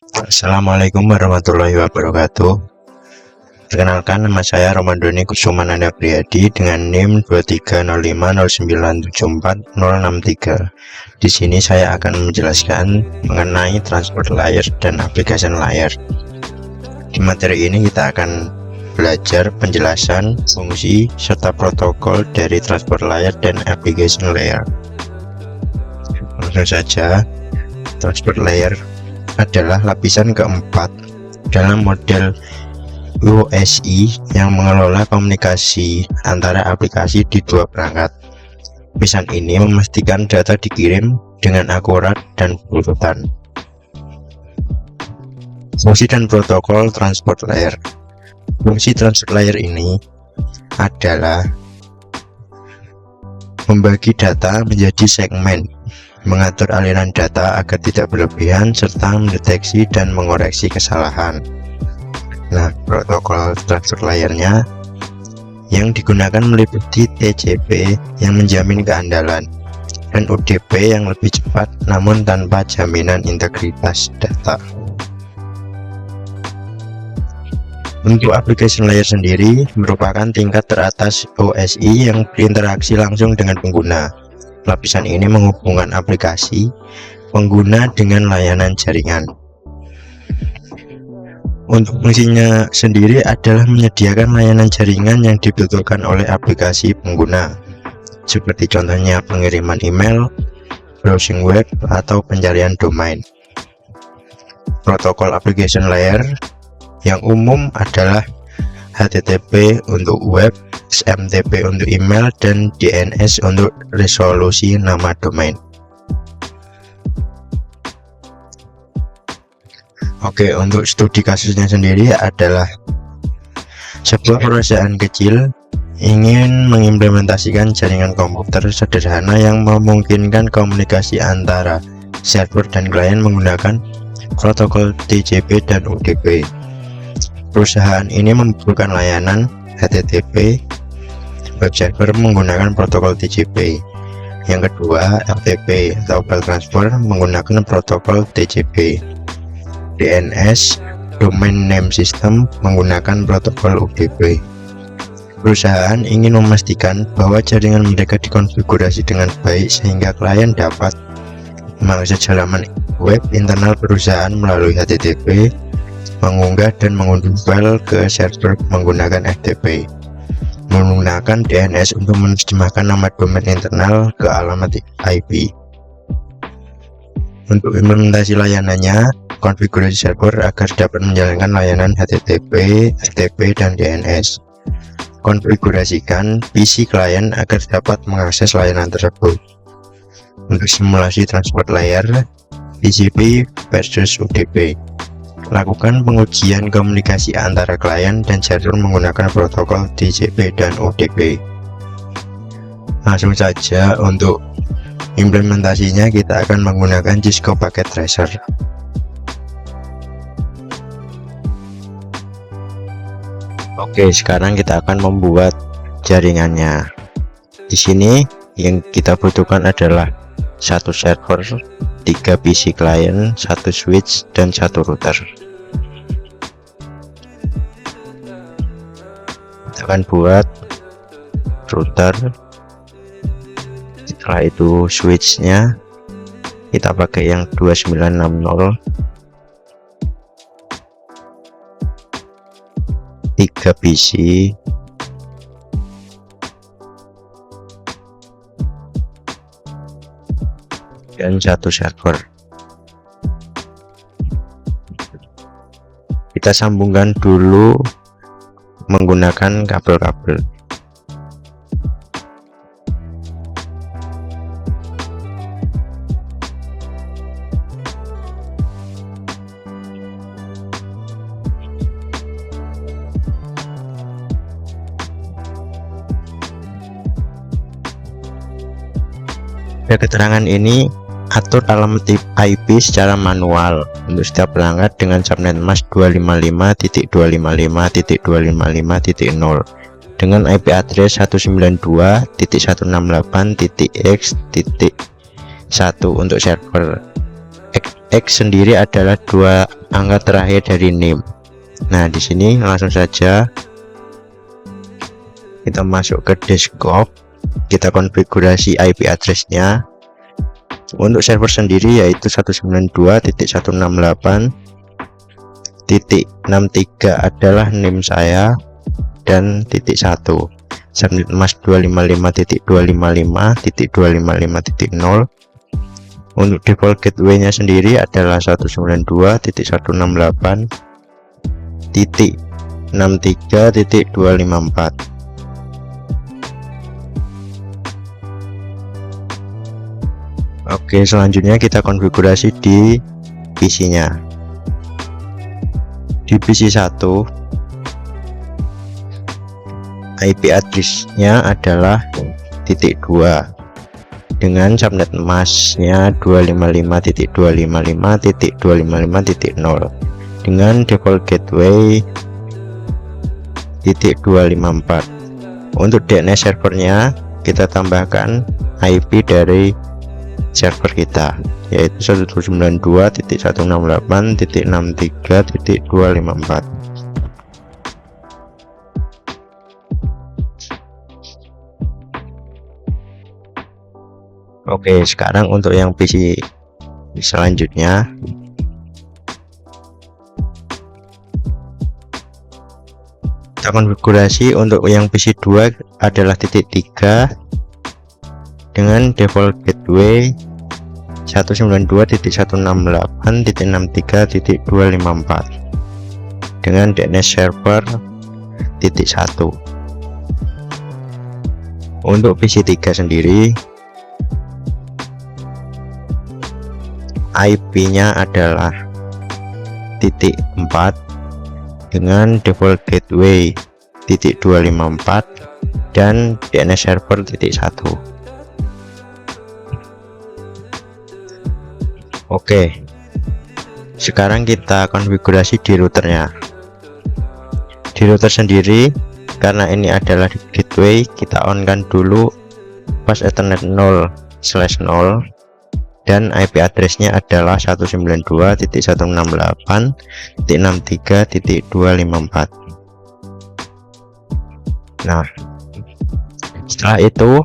Assalamualaikum warahmatullahi wabarakatuh. Perkenalkan, nama saya Romadhoni Kusumananda Priyadi dengan NIM 23050974063. Di sini saya akan menjelaskan mengenai transport layer dan application layer. Di materi ini kita akan belajar penjelasan fungsi serta protokol dari transport layer dan application layer. Langsung saja, transport layer adalah lapisan keempat dalam model OSI yang mengelola komunikasi antara aplikasi di dua perangkat. Lapisan ini memastikan data dikirim dengan akurat dan berurutan. Fungsi dan protokol transport layer. Fungsi transport layer ini adalah membagi data menjadi segmen, mengatur aliran data agar tidak berlebihan, serta mendeteksi dan mengoreksi kesalahan. Nah, protokol transport layernya yang digunakan meliputi TCP yang menjamin keandalan dan UDP yang lebih cepat namun tanpa jaminan integritas data. Untuk application layer sendiri merupakan tingkat teratas OSI yang berinteraksi langsung dengan pengguna. Lapisan ini menghubungkan aplikasi pengguna dengan layanan jaringan. Untuk fungsinya sendiri adalah menyediakan layanan jaringan yang dibutuhkan oleh aplikasi pengguna, seperti contohnya pengiriman email, browsing web, atau pencarian domain. Protokol application layer yang umum adalah HTTP untuk web, SMTP untuk email, dan DNS untuk resolusi nama domain. Oke, untuk studi kasusnya sendiri adalah sebuah perusahaan kecil ingin mengimplementasikan jaringan komputer sederhana yang memungkinkan komunikasi antara server dan klien menggunakan protokol TCP dan UDP. Perusahaan ini membutuhkan layanan HTTP, web server menggunakan protokol TCP. Yang kedua, FTP atau file transfer menggunakan protokol TCP. DNS, domain name system, menggunakan protokol UDP. Perusahaan ingin memastikan bahwa jaringan mereka dikonfigurasi dengan baik sehingga klien dapat mengakses halaman web internal perusahaan melalui HTTP, mengunggah dan mengunduh file ke server menggunakan FTP, menggunakan DNS untuk menerjemahkan nama domain internal ke alamat IP. Untuk implementasi layanannya, konfigurasi server agar dapat menjalankan layanan HTTP, FTP, dan DNS. Konfigurasikan PC klien agar dapat mengakses layanan tersebut. Untuk simulasi transport layer, TCP versus UDP. Lakukan pengujian komunikasi antara klien dan server menggunakan protokol TCP dan UDP. Langsung saja, untuk implementasinya kita akan menggunakan Cisco Packet Tracer. Oke, sekarang kita akan membuat jaringannya. Di sini yang kita butuhkan adalah satu server, 3 PC client, 1 switch, dan 1 router. Kita akan buat router. Setelah itu switchnya kita pakai yang 2960, 3 PC, dan 1 server. Kita sambungkan dulu menggunakan kabel-kabel. Pada keterangan ini, atur alamat IP secara manual untuk setiap perangkat dengan subnet mask 255.255.255.0 dengan IP address 192.168.x.1 untuk server X sendiri adalah 2 angka terakhir dari NIM. Nah, di sini langsung saja kita masuk ke desktop, kita konfigurasi IP address-nya. Untuk server sendiri yaitu 192.168.63 adalah NIM saya, dan .1 subnet mask 255.255.255.0. Untuk default gateway-nya sendiri adalah 192.168.63.254. Oke, selanjutnya kita konfigurasi di PC-nya. Di PC 1, IP address-nya adalah .2 dengan subnet mask-nya 255.255.255.0 dengan default gateway .254. Untuk DNS servernya kita tambahkan IP dari server kita, yaitu 192.168.63.254. Oke, sekarang untuk yang PC selanjutnya, kita konfigurasi. Untuk yang PC 2 adalah .3 dengan default gateway 192.168.63.254 dengan DNS server .1. Untuk PC 3 sendiri, IP-nya adalah .4 dengan default gateway .254 dan DNS server .1. Oke, sekarang kita konfigurasi di routernya. Di router sendiri, karena ini adalah gateway, kita on kan dulu pas Ethernet 0/0 dan IP address-nya adalah 192.168.63.254. Nah, setelah itu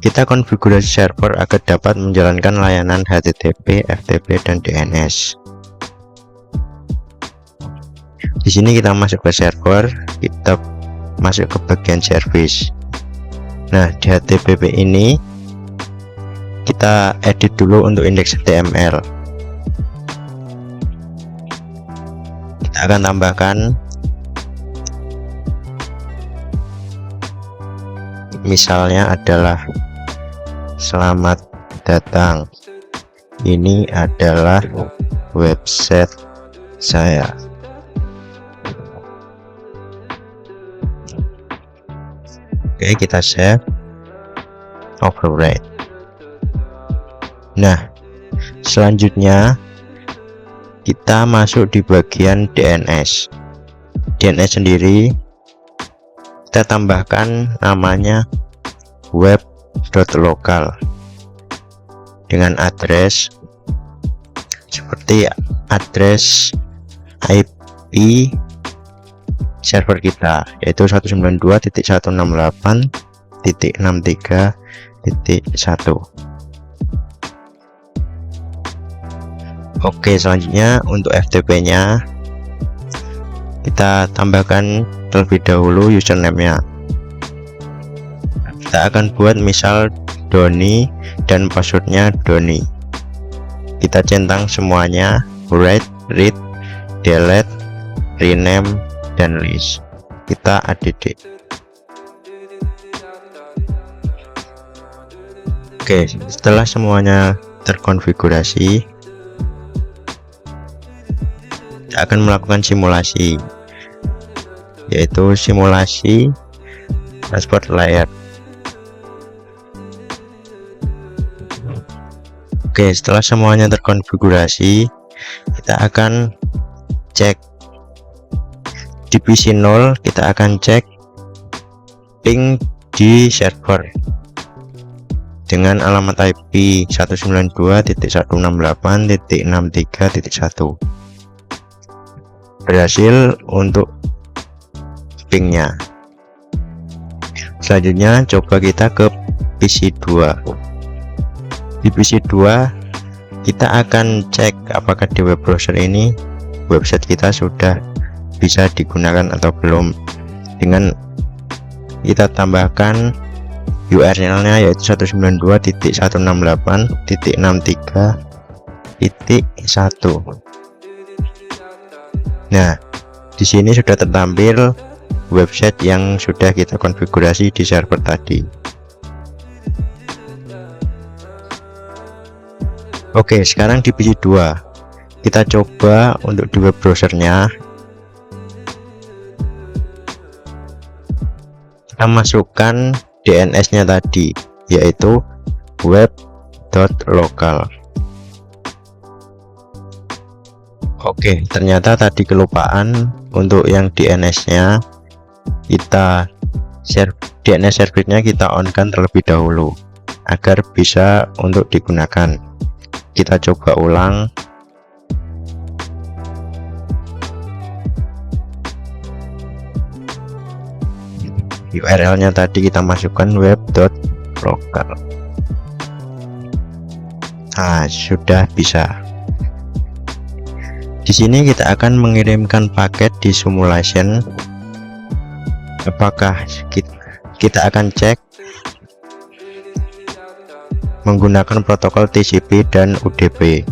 kita konfigurasi server agar dapat menjalankan layanan HTTP, FTP, dan DNS. Di sini kita masuk ke server, kita masuk ke bagian service. Nah, di HTTP ini kita edit dulu untuk indeks HTML. Kita akan tambahkan misalnya adalah selamat datang, ini adalah website saya. Oke, kita save, override. Nah, selanjutnya kita masuk di bagian DNS. DNS sendiri kita tambahkan namanya web.local dengan address seperti address IP server kita, yaitu 192.168.63.1. Oke, selanjutnya untuk FTP nya kita tambahkan terlebih dahulu username-nya. Kita akan buat misal Doni dan passwordnya Doni. Kita centang semuanya, write, read, delete, rename, dan list. Kita add. Oke, setelah semuanya terkonfigurasi, kita akan melakukan simulasi, yaitu simulasi transport layer. Oke, setelah semuanya terkonfigurasi, kita akan cek di PC 0. Kita akan cek ping di server. dengan alamat IP 192.168.63.1. Berhasil untuk pingnya. Selanjutnya coba kita ke PC 2. Di PC 2 kita akan cek apakah di web browser ini website kita sudah bisa digunakan atau belum, dengan kita tambahkan URL-nya yaitu 192.168.63.1. Nah, di sini sudah tertampil website yang sudah kita konfigurasi di server tadi. Oke, sekarang di PC 2 kita coba untuk di web browsernya. Kita masukkan DNS-nya tadi, yaitu web.local. Oke, ternyata tadi kelupaan untuk yang DNS-nya. DNS servisnya kita on-kan terlebih dahulu agar bisa untuk digunakan. Kita coba ulang. URL-nya tadi kita masukkan web.local. Nah, sudah bisa. Di sini kita akan mengirimkan paket di simulation. Apakah kita akan cek menggunakan protokol TCP dan UDP.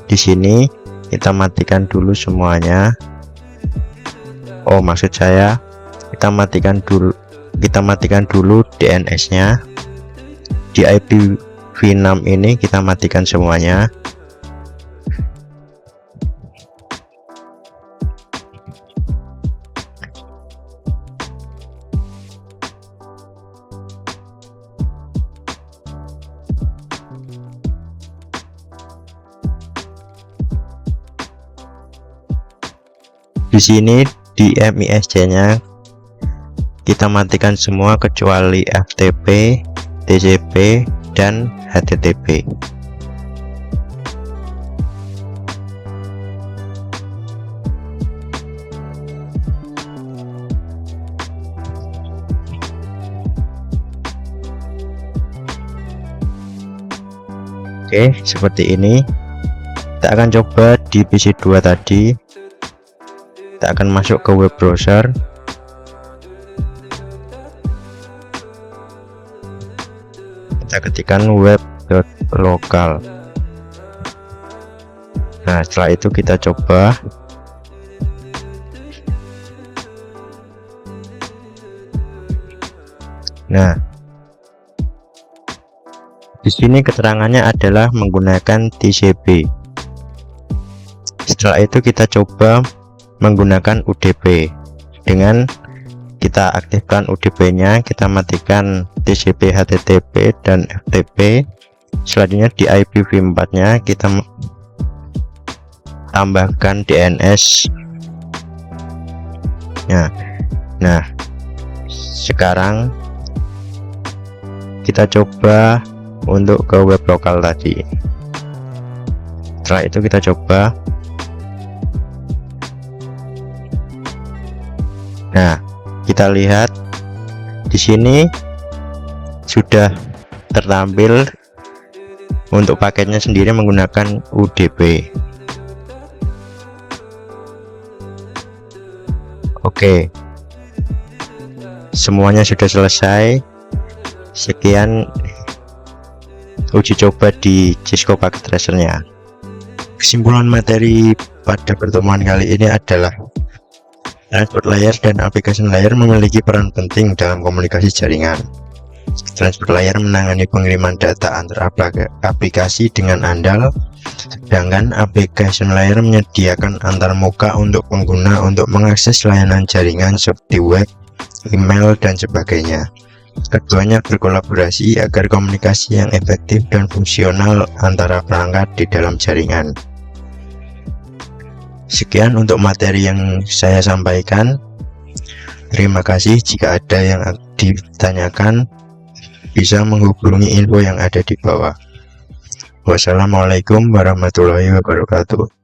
Di sini kita matikan dulu semuanya. Oh, maksud saya kita matikan dulu DNS-nya. Di IPv6 ini kita matikan semuanya. Di sini di MISC-nya kita matikan semua kecuali FTP, TCP, dan HTTP. Oke, seperti ini. Kita akan coba di PC 2 tadi. Kita akan masuk ke web browser. Kita ketikkan web.local. Nah, setelah itu kita coba. Nah, di sini keterangannya adalah menggunakan TCP. Setelah itu kita coba menggunakan UDP. Dengan kita aktifkan UDP-nya, kita matikan TCP, HTTP, dan FTP. Selanjutnya di IPv4-nya kita tambahkan DNS. Nah, sekarang kita coba untuk ke web lokal tadi. Setelah itu kita coba. Nah, kita lihat di sini sudah tertampil untuk paketnya sendiri menggunakan UDP. Oke, semuanya sudah selesai. Sekian uji coba di Cisco Packet Tracer-nya. Kesimpulan materi pada pertemuan kali ini adalah transport layer dan application layer memiliki peran penting dalam komunikasi jaringan. Transport layer menangani pengiriman data antar aplikasi dengan andal, sedangkan application layer menyediakan antarmuka untuk pengguna untuk mengakses layanan jaringan seperti web, email, dan sebagainya. Keduanya berkolaborasi agar komunikasi yang efektif dan fungsional antara perangkat di dalam jaringan. Sekian untuk materi yang saya sampaikan. Terima kasih. Jika ada yang ditanyakan, bisa menghubungi info yang ada di bawah. Wassalamualaikum warahmatullahi wabarakatuh.